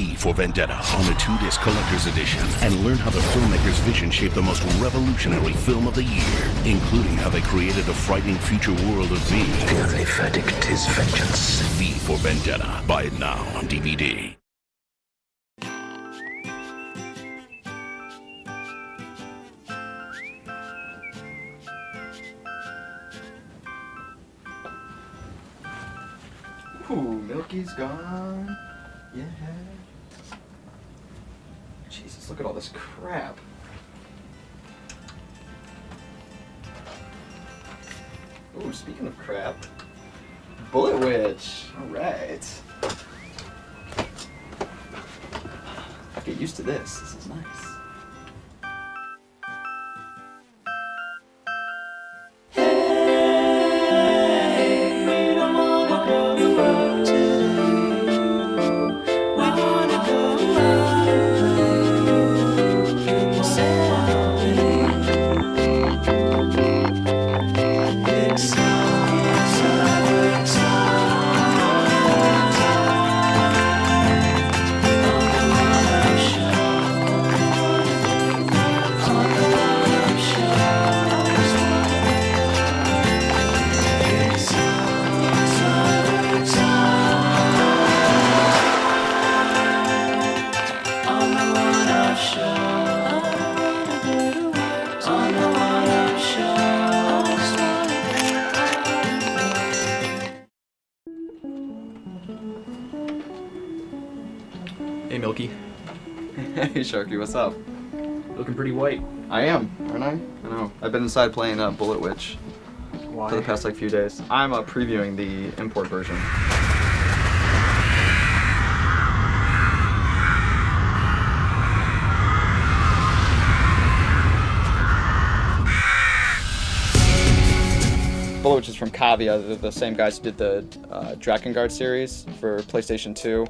V for Vendetta on a 2-disc collector's edition and learn how the filmmaker's vision shaped the most revolutionary film of the year, including how they created a frightening future world of V. The only verdict is vengeance. V for Vendetta. Buy it now on DVD. Ooh, Milky's gone. Yeah. Jesus, look at all this crap. Ooh, speaking of crap, Bulletwitch. All right. I'll get used to this. This is nice. Hey Milky. Hey Sharky, what's up? Looking pretty white. I am, aren't I? I know. I've been inside playing Bulletwitch Why? for the past few days. I'm previewing the import version. Bulletwitch is from Kavia, they're the same guys who did the Drakengard series for PlayStation 2.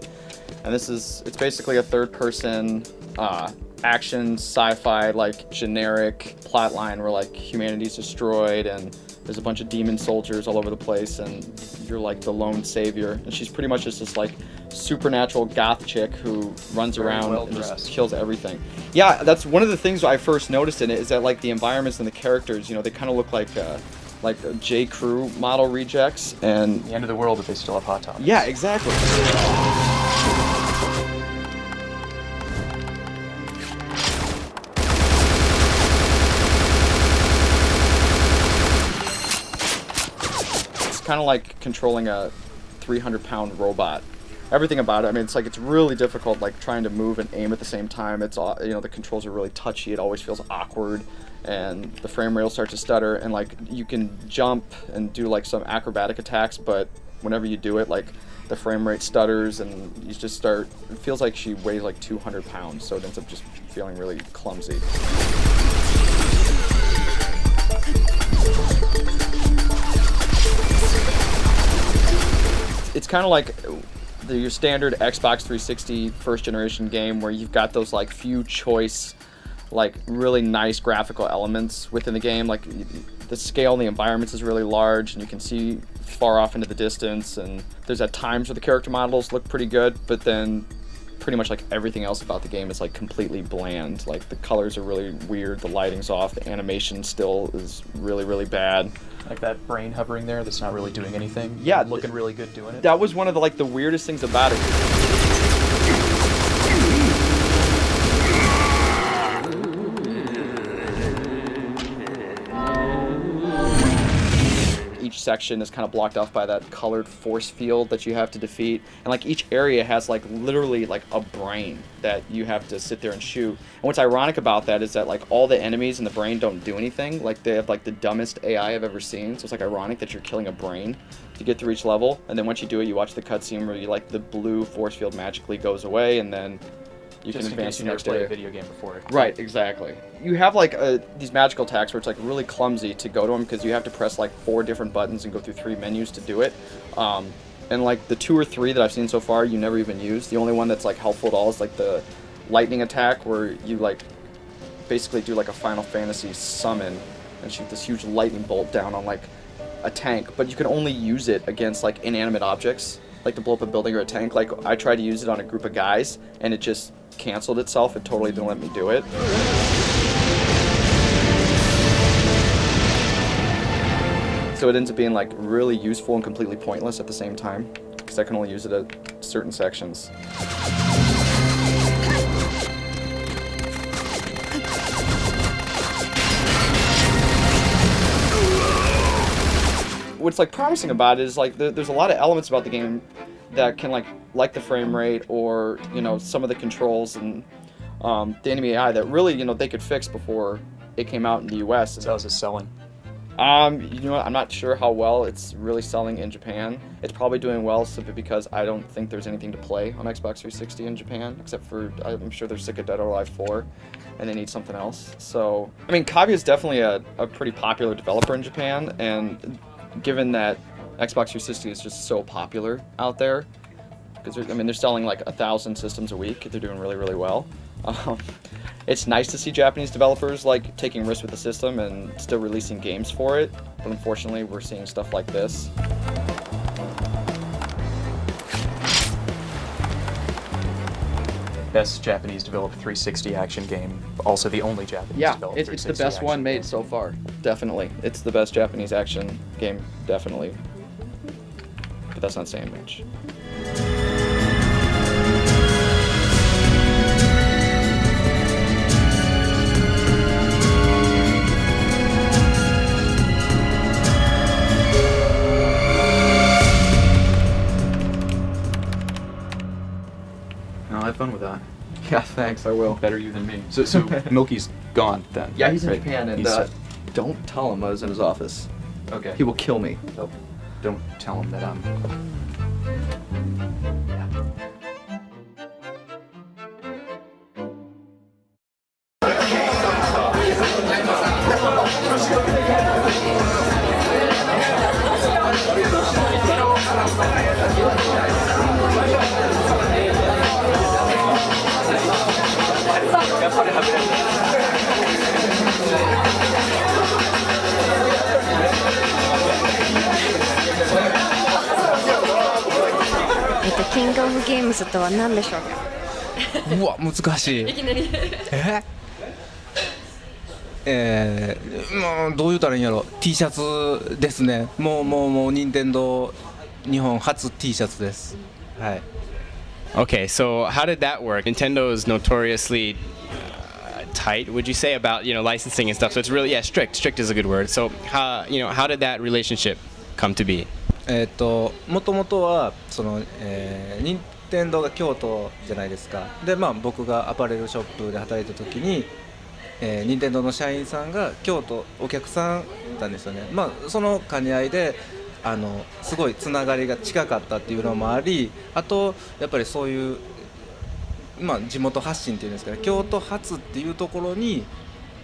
And it's basically a third-person action, sci-fi, like generic plotline where like humanity's destroyed and there's a bunch of demon soldiers all over the place and you're like the lone savior. And she's pretty much just this like supernatural goth chick who runs around and just kills everything. Yeah, that's one of the things I first noticed in it is that like the environments and the characters, you know, they kind of look like J. Crew model rejects and... The end of the world, but they still have hot topics. Yeah, exactly. It's kind of like controlling a 300-pound robot. Everything about it, I mean, it's really difficult, like trying to move and aim at the same time. It's, you know, the controls are really touchy. It always feels awkward. And the frame rate will start to stutter, and like you can jump and do like some acrobatic attacks, but whenever you do it, like the frame rate stutters and you just start, it feels like she weighs like 200 pounds, so it ends up just feeling really clumsy. It's kind of like your standard Xbox 360 first generation game where you've got those like few choice, like really nice graphical elements within the game. Like the scale and the environments is really large and you can see far off into the distance, and there's at times where the character models look pretty good, but then pretty much like everything else about the game is like completely bland. Like the colors are really weird, the lighting's off, the animation still is really, really bad. Like that brain hovering there that's not really doing anything. Yeah, looking really good doing it. That was one of the weirdest things about it. Each section is kind of blocked off by that colored force field that you have to defeat, and like each area has like literally like a brain that you have to sit there and shoot. And what's ironic about that is that like all the enemies in the brain don't do anything. Like they have like the dumbest AI I've ever seen, so it's like ironic that you're killing a brain to get through each level, and then once you do it, you watch the cutscene where you like the blue force field magically goes away, and then you can advance to the next area. A video game before. Right, exactly. You have like these magical attacks where it's like really clumsy to go to them because you have to press like 4 different buttons and go through 3 menus to do it. And like the 2 or 3 that I've seen so far, you never even use. The only one that's like helpful at all is like the lightning attack where you like basically do like a Final Fantasy summon and shoot this huge lightning bolt down on like a tank, but you can only use it against like inanimate objects. like to blow up a building or a tank. Like I tried to use it on a group of guys, and it just canceled itself. It totally didn't let me do it. So it ends up being like really useful and completely pointless at the same time, because I can only use it at certain sections. What's like promising about it is like there's a lot of elements about the game that can like the frame rate, or you know, some of the controls and the enemy AI that really, you know, they could fix before it came out in the US. So how's it selling? You know what, I'm not sure how well it's really selling in Japan. It's probably doing well simply because I don't think there's anything to play on Xbox 360 in Japan, except for, I'm sure they're sick of Dead or Alive 4 and they need something else. So, I mean, Kaguya is definitely a pretty popular developer in Japan, and given that Xbox 360 is just so popular out there, because I mean, they're selling like 1,000 systems a week, they're doing really, really well. It's nice to see Japanese developers like taking risks with the system and still releasing games for it, but unfortunately we're seeing stuff like this. Best Japanese developed 360 action game, also the only Japanese Yeah, developed it's the 360 best action one made game. so far, definitely. It's the best Japanese action game, definitely. But that's not saying much. I'll have fun with that. Yeah, thanks, I will. Better you than me. So Milky's gone then? Yeah, he's in right? Japan, and He's- don't tell him I was in his office. okay. He will kill me. Oh, don't tell him that I'm.キングオブゲームズとは何でしょうか。うわ難しい。いきなりまあどう言うたらいいんやろ。T シャツですね。もう任天堂日本初 T シャツです。はい。Okay, so how did that work? Nintendo is notoriously tight, would you say, about licensing and stuff. So it's really strict. Strict is a good word. So how did that relationship come to be? もともとはその、任天堂が京都じゃないですか。でまあ僕がアパレルショップで働いた時に、任天堂の社員さんが京都お客さんだったんですよね。まあその兼ね合いですごいつながりが近かったっていうのもあり、あとやっぱりそういうまあ地元発信っていうんですかね、京都発っていうところに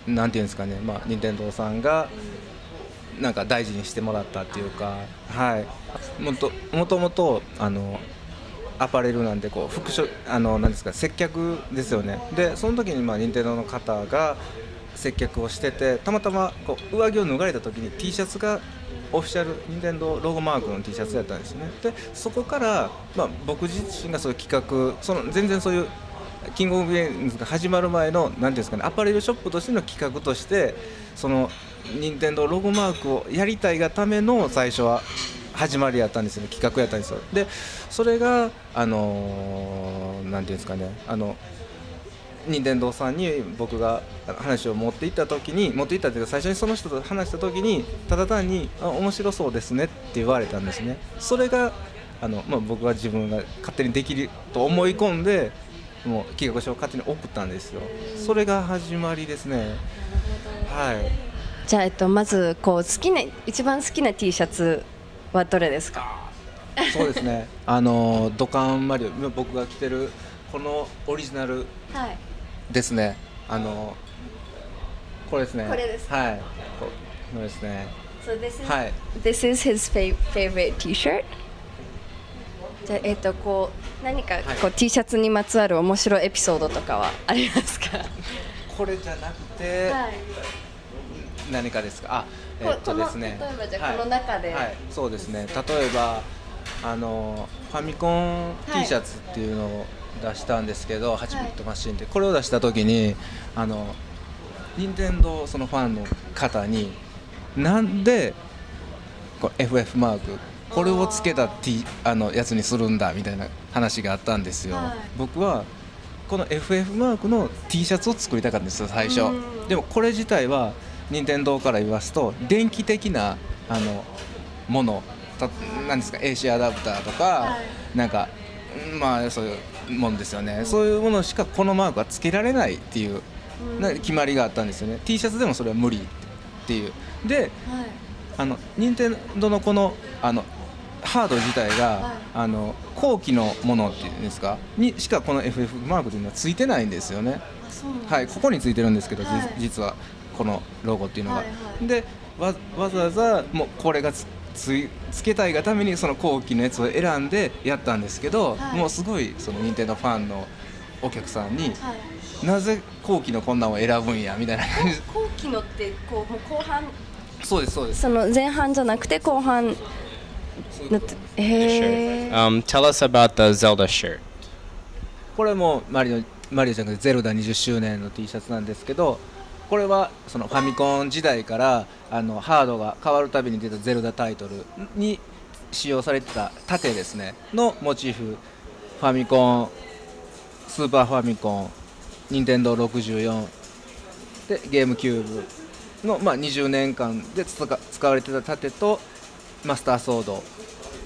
なんていうんですかね、まあ任天堂さんがなんか大事にしてもらったっていうか、はい、もともとアパレルなんでこう服飾なんですか接客ですよね。でその時にまあ任天堂の方が接客をしてて、たまたまこう上着を脱がれた時に T シャツがオフィシャル任天堂ロゴマークの T シャツだったんですね。でそこから、まあ、僕自身がそういう企画全然そういうキングオブゲームズが始まる前のなんていうんですかね、アパレルショップとしての企画としてその任天堂ロゴマークをやりたいがための最初は始まりやったんですよね、企画やったんですよ。でそれがなんていうんですかね、任天堂さんに僕が話を持っていったというか最初にその人と話した時にただ単に面白そうですねって言われたんですね。それがまあ、僕は自分が勝手にできると思い込んでもう企画書を勝手に送ったんですよ。それが始まりですね。はい。じゃあ、まずこう一番好きな T シャツはどれですか？そうですね。ドカンマリオ、今僕が着てるこのオリジナルですね。これですね。これです。はい。これですね。Soはい。This is his favorite T-shirt. じゃあこう何かこう T シャツにまつわる面白いエピソードとかはありますか？これじゃなくて、はい。何かですか？ですね。例えばじゃあこの中で、はい、そうですね。例えばファミコン T シャツっていうのを出したんですけど、8ビットマシンでこれを出した時に任天堂そのファンの方になんでこう FF マークこれをつけた やつにするんだみたいな話があったんですよ、僕はこの FF マークの T シャツを作りたかったんですよ最初。でもこれ自体は任天堂から言わすと電気的なものなんですか AC アダプターとか、なんかまあそういうもんですよね、そういうものしかこのマークはつけられないっていう決まりがあったんですよね。 T シャツでもそれは無理っていうで、任天堂のこのハード自体が、後期のものっていうんですかにしかこの FF マークというのはついてないんですよね。はい、ここについてるんですけど、実はこのロゴっていうのが、でわざわざもうこれがつけたいがためにその後期のやつを選んでやったんですけど、もうすごいその任天堂ファンのお客さんに、なぜ後期のこんなんを選ぶんやみたいな感じ。後期のってこうもう後半。そうですそうです。その前半じゃなくて後半。Tell us about the Zelda shirt. これもマリオじゃなくてゼルダ20周年の T シャツなんですけど、これはそのファミコン時代からハードが変わるたびに出たゼルダタイトルに使用されてた盾ですねのモチーフ、ファミコン、スーパーファミコン、任天堂64でゲームキューブの、20年間で使われてた盾とマスターソード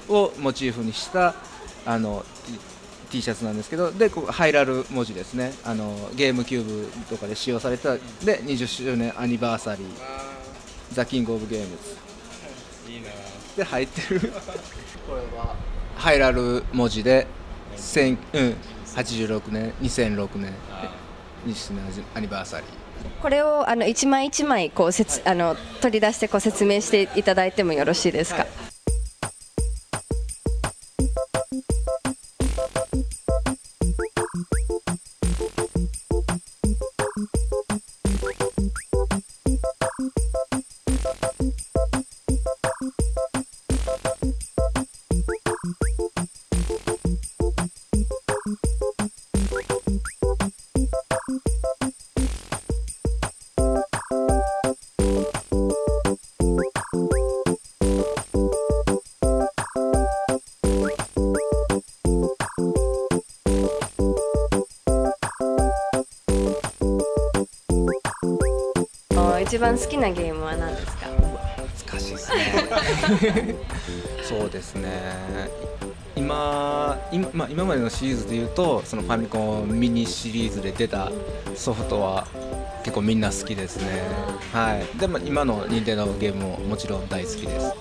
をモチーフにしたT シャツなんですけど、でここハイラル文字ですね、ゲームキューブとかで使用されたで20周年アニバーサリーザ・キング・オブ・ゲームズで入ってるこれはハイラル文字で86年2006年20周年アニバーサリー、これを一枚一枚こう取り出してこう説明していただいてもよろしいですか。一番好きなゲームは何ですか。難しいですねそうですね、今までのシリーズでいうとそのファミコンミニシリーズで出たソフトは結構みんな好きですね。はい、でも今の任天堂のゲームももちろん大好きです。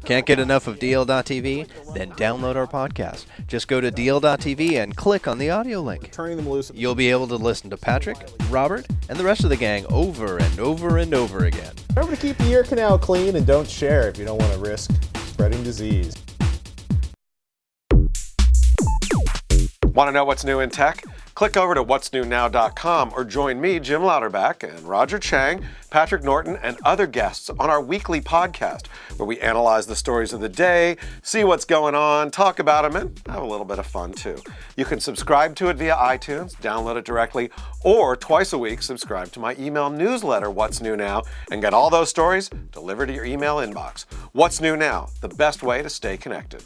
Can't get enough of DL.TV? Then download our podcast. Just go to DL.TV and click on the audio link. Turning them loose. You'll be able to listen to Patrick, Robert, and the rest of the gang over and over and over again. Remember to keep the ear canal clean and don't share if you don't want to risk spreading disease. Want to know what's new in tech? Click over to whatsnewnow.com or join me, Jim Louderback, and Roger Chang, Patrick Norton, and other guests on our weekly podcast where we analyze the stories of the day, see what's going on, talk about them, and have a little bit of fun too. You can subscribe to it via iTunes, download it directly, or twice a week subscribe to my email newsletter, What's New Now, and get all those stories delivered to your email inbox. What's New Now, the best way to stay connected.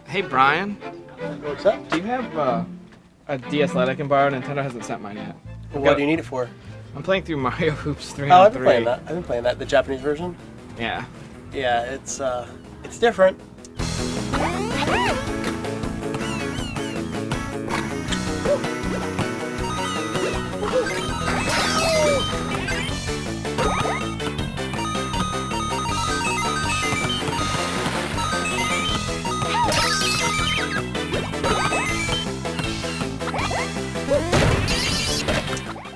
Hey Brian, What's up? do you have a DS Lite I can borrow? Nintendo hasn't sent mine yet. What do you need it for? I'm playing through Mario Hoops 3 Oh, on I've been 3. playing that. I've been playing that. The Japanese version. Yeah. Yeah, it's different.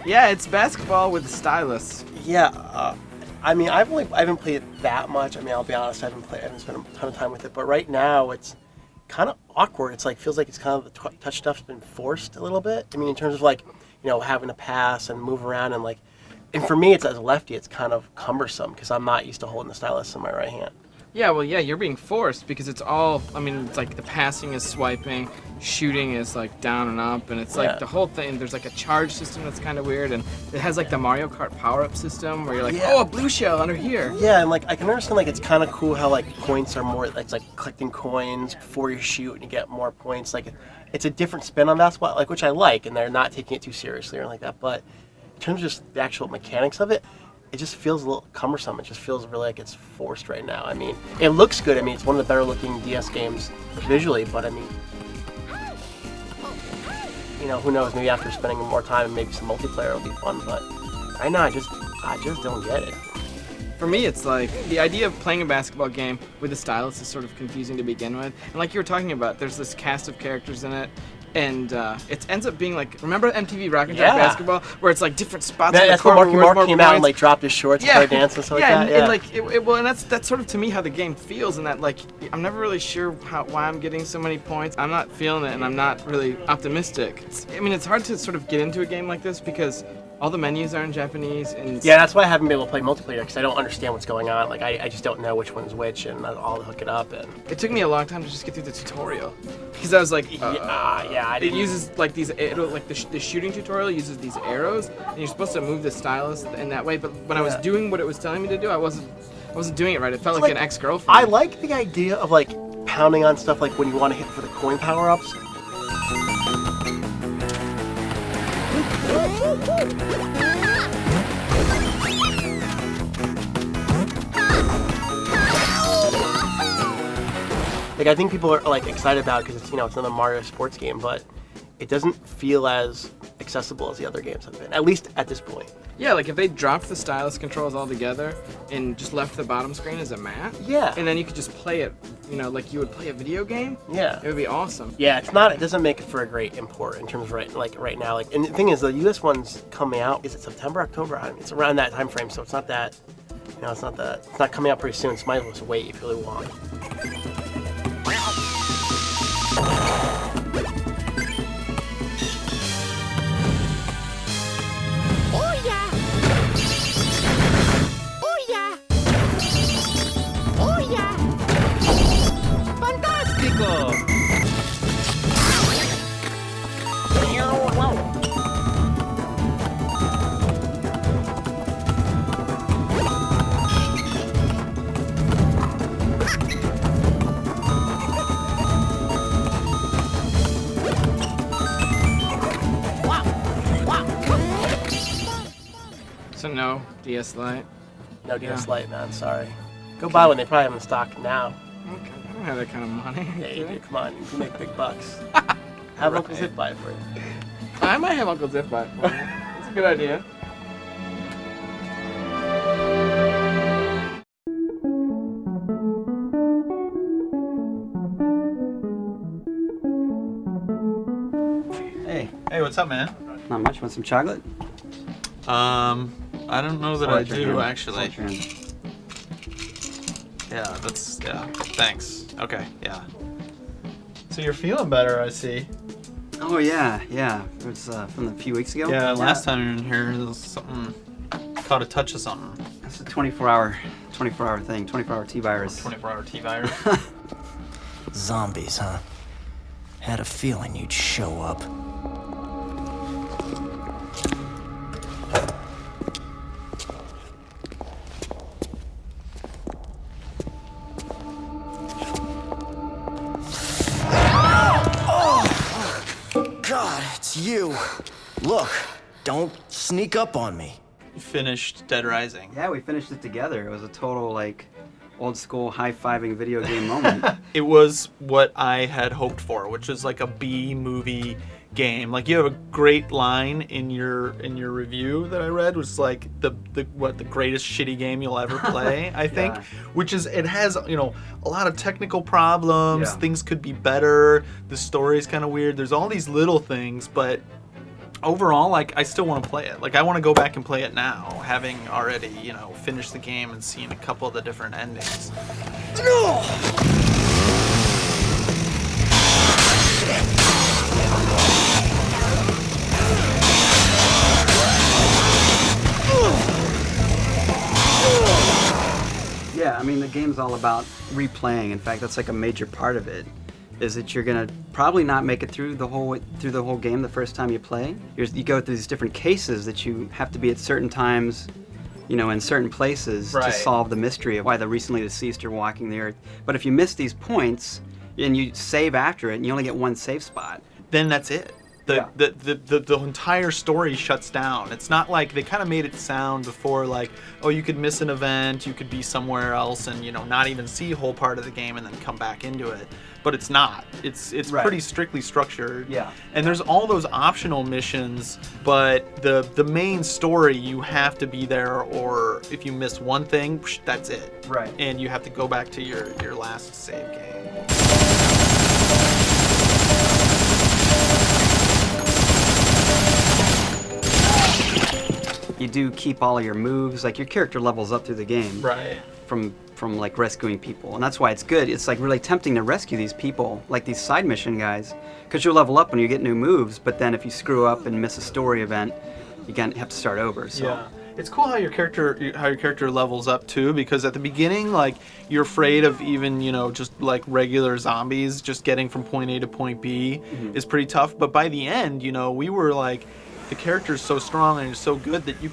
Yeah, it's basketball with a stylus. Yeah, I mean, I haven't played it that much. I mean, I'll be honest, I haven't spent a ton of time with it. But right now, it's kind of awkward. It's like feels like it's kind of the touch stuff's been forced a little bit. I mean, in terms of like, you know, having to pass and move around and for me, it's as a lefty, it's kind of cumbersome because I'm not used to holding the stylus in my right hand. Yeah, well, yeah, you're being forced because it's all, I mean, it's like the passing is swiping, shooting is like down and up, and it's like the whole thing, there's like a charge system that's kind of weird, and it has like the Mario Kart power-up system where you're like, oh, a blue shell under here. Yeah, and like I can understand like it's kind of cool how like points are more, it's like collecting coins before you shoot and you get more points. Like it's a different spin on basketball, like which I like, and they're not taking it too seriously or like that, but in terms of just the actual mechanics of it, it just feels a little cumbersome. It just feels really like it's forced right now. I mean, it looks good. I mean, it's one of the better looking DS games visually, but I mean, you know, who knows? Maybe after spending more time and maybe some multiplayer it'll be fun, but right now I just don't get it. For me, it's like the idea of playing a basketball game with a stylus is sort of confusing to begin with. And like you were talking about, there's this cast of characters in it. And it ends up being like, remember MTV Rock and Jack Basketball, where it's like different spots. That's where Marky Mark came out and like dropped his shorts and started dancing and stuff like that. And like, well, and that's sort of to me how the game feels, and that like I'm never really sure why I'm getting so many points. I'm not feeling it, and I'm not really optimistic. I mean, it's hard to sort of get into a game like this because all the menus are in Japanese, and yeah, that's why I haven't been able to play multiplayer because I don't understand what's going on. Like I just don't know which one's which, and I'll hook it up. And it took me a long time to just get through the tutorial because I was like, it uses like these, like the shooting tutorial uses these arrows, and you're supposed to move the stylus in that way. But when I was doing what it was telling me to do, I wasn't doing it right. It felt like an ex-girlfriend. I like the idea of like pounding on stuff like when you want to hit for the coin power-ups. Like I think people are like excited about it because it's, you know, it's another Mario sports game, but it doesn't feel as accessible as the other games have been, at least at this point. Yeah, like if they dropped the stylus controls altogether and just left the bottom screen as a mat. Yeah. And then you could just play it, you know, like you would play a video game. Yeah. It would be awesome. Yeah, it doesn't make it for a great import in terms of right now. Like, and the thing is, the US one's coming out. Is it September, October? I mean, it's around that time frame, so it's not that. You know, it's not coming out pretty soon. So might as well just wait if you really want. So no DS Lite? No DS Lite, man. Sorry. Go buy one. They probably have them in stock now. Okay, I don't have that kind of money. Yeah, you do. Come on, you can make big bucks. Have Uncle Zip buy it for you. I might have Uncle Zip buy it for you. That's a good idea. Hey, what's up, man? Not much. Want some chocolate? I don't know that I do, hand. actually. Yeah, thanks. Okay, yeah. So you're feeling better, I see. Oh, yeah. It was from a few weeks ago. Yeah, last time you were in here, there was something, caught a touch of something. It's a 24-hour thing, 24-hour T-virus. 24-hour T-virus. Zombies, huh? Had a feeling you'd show up. You. Look, don't sneak up on me. You finished Dead Rising. Yeah, we finished it together. It was a total, like, old school high-fiving video game moment. It was what I had hoped for, which is like a B-movie game. Like, you have a great line in your review that I read, was like the greatest shitty game you'll ever play, I think. Which is, it has, you know, a lot of technical problems, things could be better, the story's kind of weird, there's all these little things, but overall, like, I still want to play it. Like, I want to go back and play it now, having already, finished the game and seen a couple of the different endings. Yeah, I mean, the game's all about replaying. In fact, that's like a major part of it, is that you're gonna probably not make it through the whole game the first time you play. You go through these different cases that you have to be at certain times, in certain places to solve the mystery of why the recently deceased are walking the earth. But if you miss these points and you save after it, and you only get one save spot, then that's it. The entire story shuts down. It's not like they kind of made it sound before like, oh, you could miss an event, you could be somewhere else and not even see a whole part of the game and then come back into it. But it's not. It's pretty strictly structured. Yeah. And there's all those optional missions, but the main story, you have to be there, or if you miss one thing, that's it. Right. And you have to go back to your last save game. you do keep all of your moves. Like your character levels up through the game. Right. From like rescuing people, and that's why it's good. It's like really tempting to rescue these people, like these side mission guys, because you'll level up when you get new moves. But then if you screw up and miss a story event, you have to start over. So. Yeah. It's cool how your character levels up too, because at the beginning, like, you're afraid of even, just like regular zombies, just getting from point A to point B is pretty tough. But by the end, we were like, the character's so strong and it's so good that you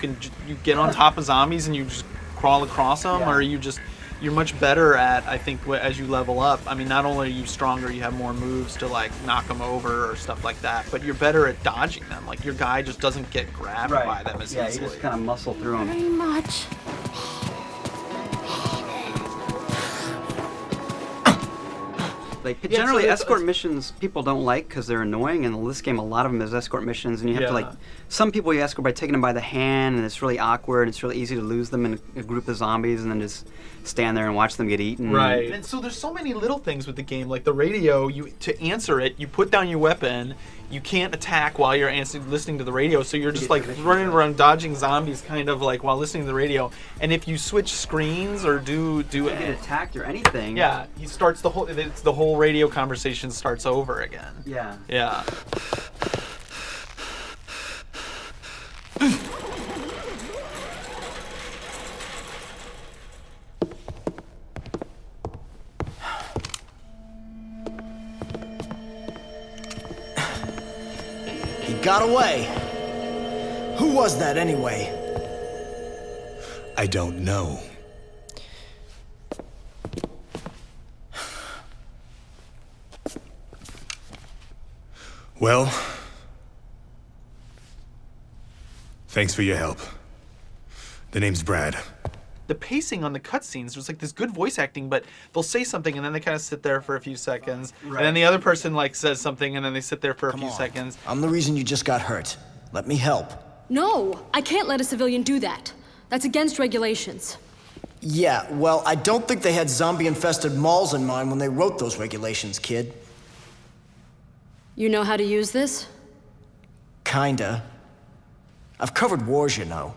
get on top of zombies and you just crawl across them, or you're much better at, I think, as you level up. I mean, not only are you stronger, you have more moves to like knock them over or stuff like that, but you're better at dodging them. Like your guy just doesn't get grabbed by them as easily. Yeah, you just kind of muscle through them. Very much. Like generally, escort missions people don't like because they're annoying, and in this game, a lot of them is escort missions, and you have to like. Some people you escort by taking them by the hand, and it's really awkward. It's really easy to lose them in a group of zombies, and then just stand there and watch them get eaten. Right. And so there's so many little things with the game, like the radio. To answer it, you put down your weapon. You can't attack while you're listening to the radio, so you're just like running around dodging zombies, kind of like while listening to the radio. And if you switch screens or do get attacked or anything, yeah, he starts the whole radio conversation starts over again. Yeah. Yeah. He got away. Who was that anyway? I don't know. Well, thanks for your help. The name's Brad. The pacing on the cutscenes, there's like this good voice acting, but they'll say something and then they kind of sit there for a few seconds, and then the other person like says something and then they sit there for a few seconds. I'm the reason you just got hurt. Let me help. No, I can't let a civilian do that. That's against regulations. Yeah, well, I don't think they had zombie-infested malls in mind when they wrote those regulations, kid. You know how to use this? Kinda. I've covered wars, you know.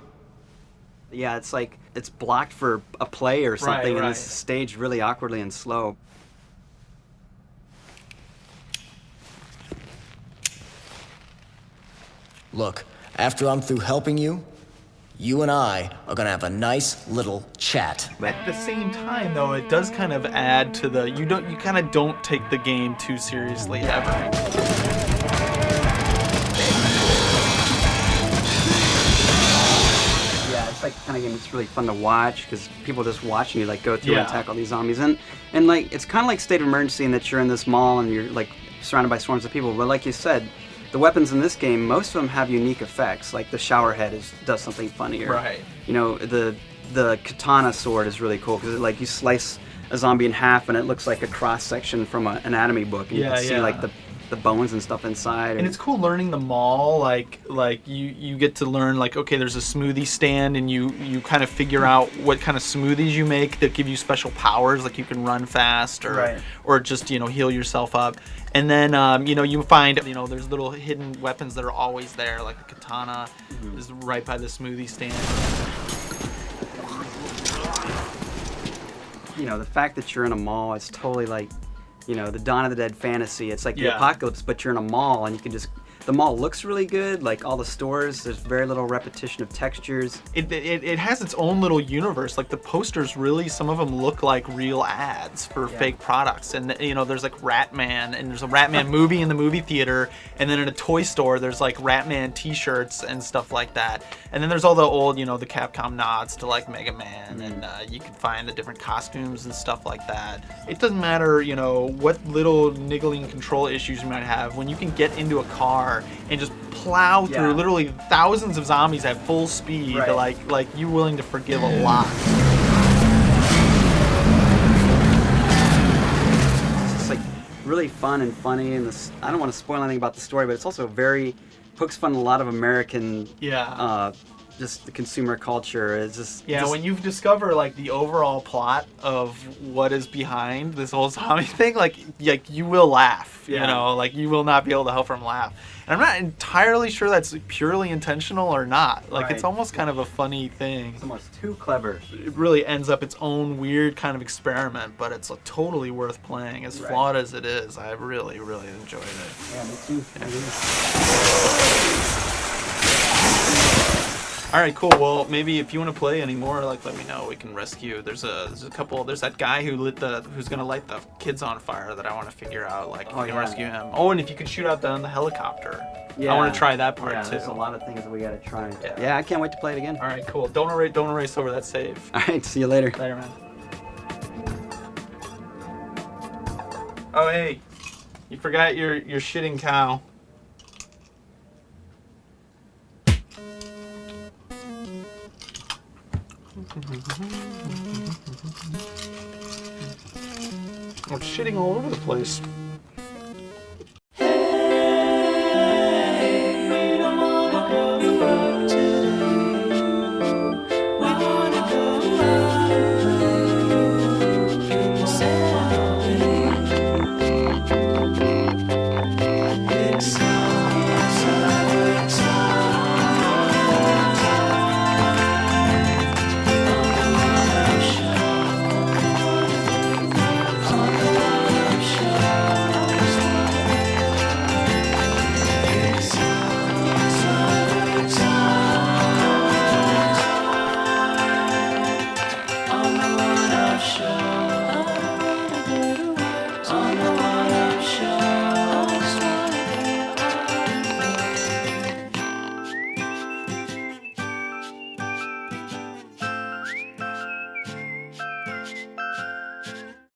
Yeah, it's like it's blocked for a play or something, and it's staged really awkwardly and slow. Look, after I'm through helping you, you and I are gonna have a nice little chat. At the same time, though, it does kind of add to the you kind of don't take the game too seriously ever. Like kind of game it's really fun to watch because people just watching you like go through and tackle these zombies, and like it's kind of like State of Emergency in that you're in this mall and you're like surrounded by swarms of people, but like you said, the weapons in this game, most of them have unique effects. Like the shower head does something funnier. Right. The katana sword is really cool because like you slice a zombie in half and it looks like a cross section from an anatomy book, and you can see like the bones and stuff inside. And it's cool learning the mall. Like you get to learn like, okay, there's a smoothie stand, and you kind of figure out what kind of smoothies you make that give you special powers, like you can run fast or just heal yourself up. And then you find there's little hidden weapons that are always there, like the katana is right by the smoothie stand. The fact that you're in a mall, it's totally like, the Dawn of the Dead fantasy. It's like the apocalypse, but you're in a mall, and you can just... The mall looks really good, like all the stores. There's very little repetition of textures. It has its own little universe. Like the posters, really, some of them look like real ads for fake products. And there's like Ratman, and there's a Ratman movie in the movie theater, and then in a toy store, there's like Ratman T-shirts and stuff like that. And then there's all the old, the Capcom nods to like Mega Man, and you can find the different costumes and stuff like that. It doesn't matter, what little niggling control issues you might have when you can get into a car and just plow through literally thousands of zombies at full speed. Like you're willing to forgive a lot. It's just like really fun and funny, and I don't want to spoil anything about the story, but it's also very pokes fun in a lot of American just the consumer culture. It's just when you discover like the overall plot of what is behind this whole zombie thing, like you will laugh. Like you will not be able to help from laugh. And I'm not entirely sure that's purely intentional or not. Like it's almost kind of a funny thing. It's almost too clever. It really ends up its own weird kind of experiment, but it's totally worth playing. As flawed as it is, I really, really enjoyed it. Yeah, me too. All right, cool. Well, maybe if you want to play any more, like let me know. We can rescue. There's a couple. There's that guy who's gonna light the kids on fire that I want to figure out. Like, if you can rescue him. Oh, and if you can shoot out the helicopter. I want to try that part too. There's a lot of things that we gotta try. Yeah, I can't wait to play it again. All right, cool. Don't erase over that save. All right, see you later. Later, man. Oh, hey, you forgot your shitting cow. Oh, it's shitting all over the place.